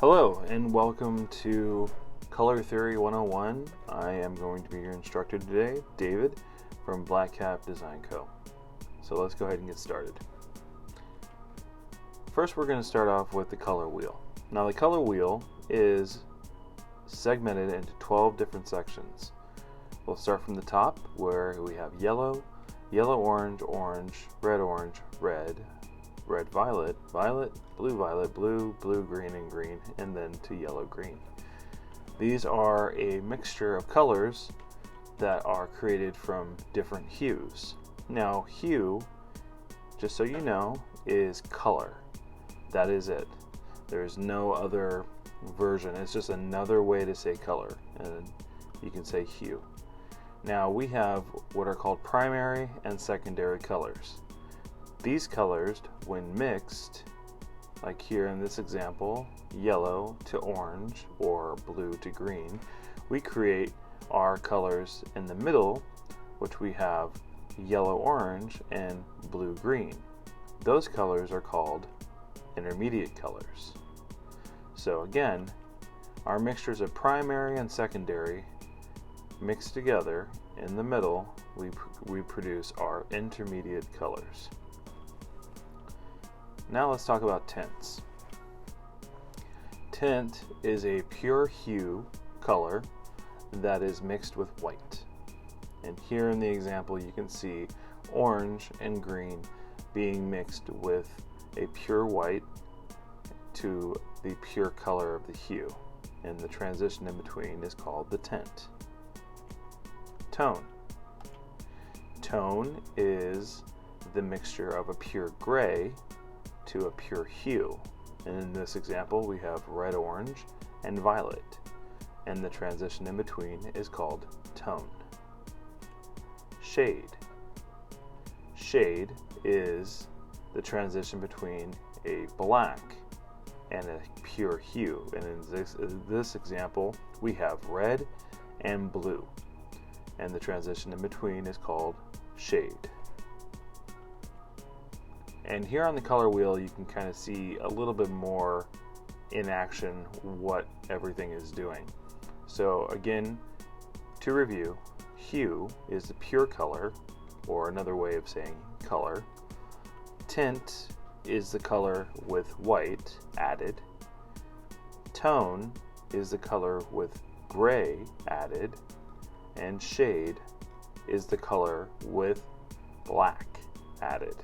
Hello and welcome to Color Theory 101. I am going to be your instructor today, David from Black Cap Design Co. So let's go ahead and get started. First we're going to start off with the color wheel. Now the color wheel is segmented into 12 different sections. We'll start from the top where we have yellow, yellow-orange, orange, red-orange, red, red-violet, violet, blue-violet, blue, blue-green, and green, and then to yellow-green. These are a mixture of colors that are created from different hues. Now, hue, just so you know, is color. That is it. There's no other version. It's just another way to say color, and you can say hue. Now, we have what are called primary and secondary colors. These colors, when mixed, like here in this example, yellow to orange or blue to green, we create our colors in the middle, which we have yellow-orange and blue-green. Those colors are called intermediate colors. So again, our mixtures of primary and secondary mixed together in the middle, we produce our intermediate colors. Now let's talk about tints. Tint is a pure hue color that is mixed with white. And here in the example you can see orange and green being mixed with a pure white to the pure color of the hue. And the transition in between is called the tint. Tone. Tone is the mixture of a pure gray to a pure hue. And in this example we have red, orange, and violet. And the transition in between is called tone. Shade. Shade is the transition between a black and a pure hue. And in this example we have red and blue. And the transition in between is called shade. And here on the color wheel you can kind of see a little bit more in action what everything is doing. So again, to review, hue is the pure color, or another way of saying color. Tint is the color with white added. Tone is the color with gray added. And shade is the color with black added.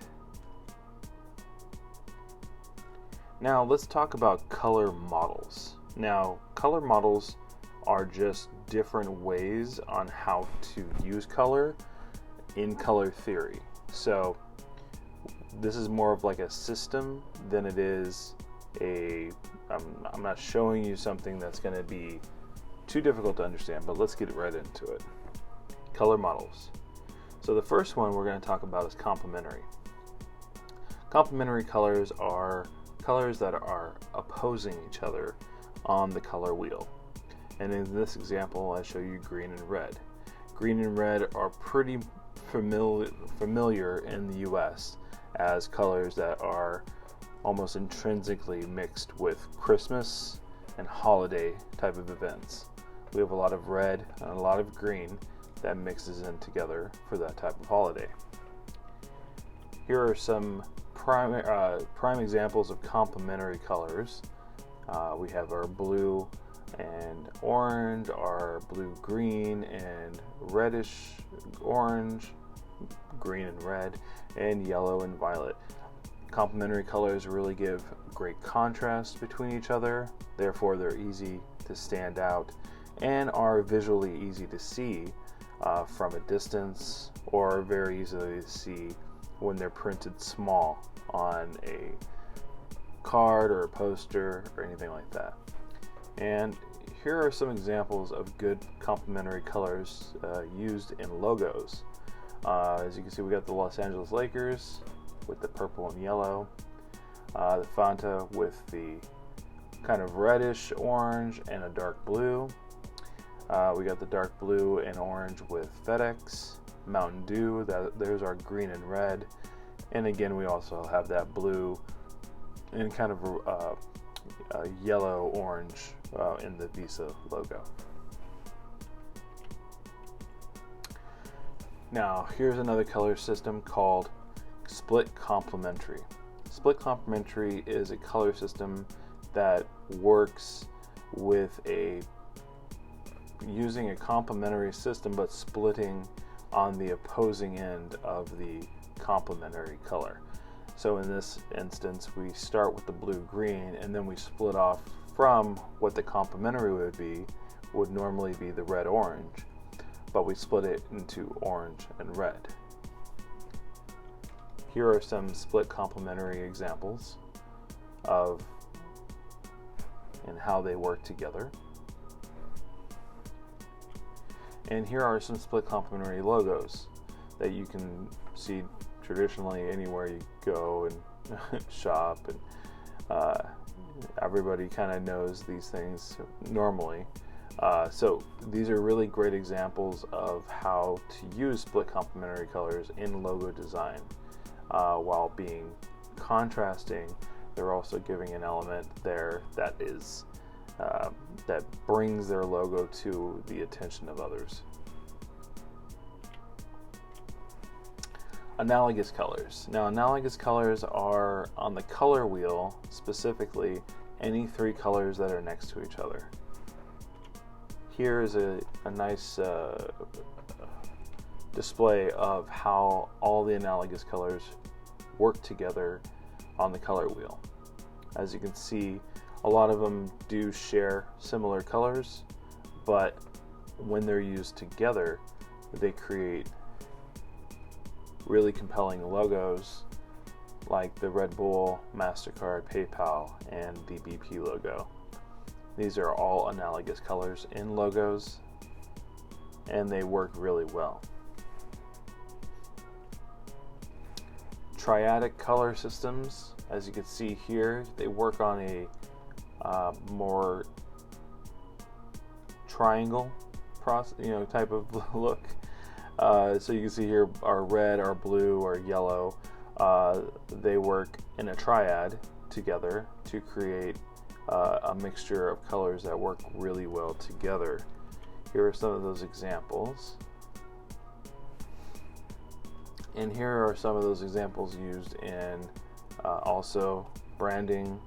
Now let's talk about color models. Now, color models are just different ways on how to use color in color theory. So this is more of like a system than it is I'm not showing you something that's going to be too difficult to understand, but let's get right into it. Color models. So the first one we're going to talk about is complementary. Complementary colors are colors that are opposing each other on the color wheel. And in this example I show you green and red. Green and red are pretty familiar in the US as colors that are almost intrinsically mixed with Christmas and holiday type of events. We have a lot of red and a lot of green that mixes in together for that type of holiday. Here are some prime examples of complementary colors. We have our blue and orange, our blue-green and reddish orange, green and red, and yellow and violet. Complementary colors really give great contrast between each other, therefore they're easy to stand out and are visually easy to see from a distance, or very easily to see when they're printed small on a card or a poster or anything like that. And here are some examples of good complementary colors used in logos. As you can see, we got the Los Angeles Lakers with the purple and yellow, the Fanta with the kind of reddish orange and a dark blue. We got the dark blue and orange with FedEx, Mountain Dew, there's our green and red, and again we also have that blue and kind of yellow, orange in the Visa logo. Now, here's another color system called Split Complementary. Split Complementary is a color system that works with using a complementary system but splitting on the opposing end of the complementary color. So in this instance, we start with the blue-green and then we split off from what the complementary would normally be the red-orange, but we split it into orange and red. Here are some split complementary examples of and how they work together. And here are some split complementary logos that you can see traditionally anywhere you go and shop, and everybody kind of knows these things normally. So these are really great examples of how to use split complementary colors in logo design. While being contrasting, they're also giving an element there that is that brings their logo to the attention of others. Analogous colors. Now, analogous colors are on the color wheel, specifically any three colors that are next to each other. Here is a nice display of how all the analogous colors work together on the color wheel. As you can see, a lot of them do share similar colors, but when they're used together, they create really compelling logos like the Red Bull, MasterCard, PayPal, and the BP logo. These are all analogous colors in logos, and they work really well. Triadic color systems, as you can see here, they work on a more triangle type of look. So you can see here our red, our blue, our yellow. They work in a triad together to create a mixture of colors that work really well together. Here are some of those examples. And here are some of those examples used in also branding.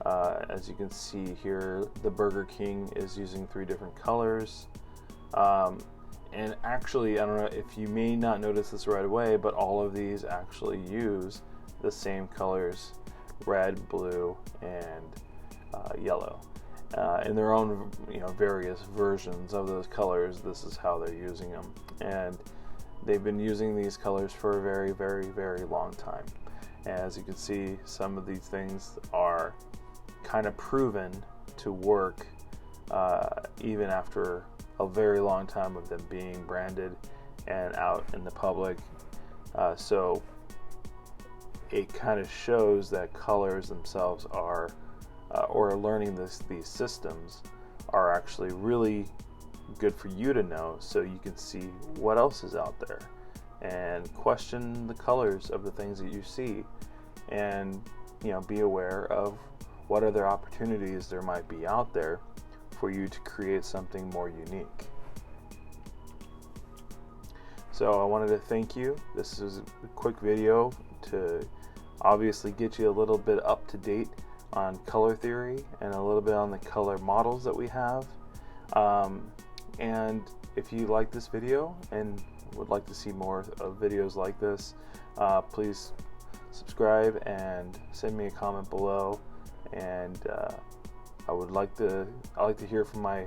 As you can see here, the Burger King is using 3 different colors. And actually, I don't know if you may not notice this right away, but all of these actually use the same colors: red, blue, and yellow. In their own various versions of those colors, this is how they're using them. And they've been using these colors for a very, very, very long time. As you can see, some of these things are kind of proven to work even after a very long time of them being branded and out in the public. So it kind of shows that colors themselves are, or learning these systems are actually really good for you to know, so you can see what else is out there and question the colors of the things that you see, and be aware of what other opportunities there might be out there for you to create something more unique. So I wanted to thank you. This is a quick video to obviously get you a little bit up to date on color theory and a little bit on the color models that we have. And if you like this video and would like to see more of videos like this, please subscribe and send me a comment below. And I like to hear from my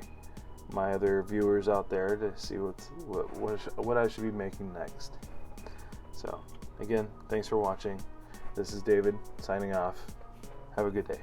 other viewers out there to see what I should be making next. So again, thanks for watching. This is David signing off. Have a good day.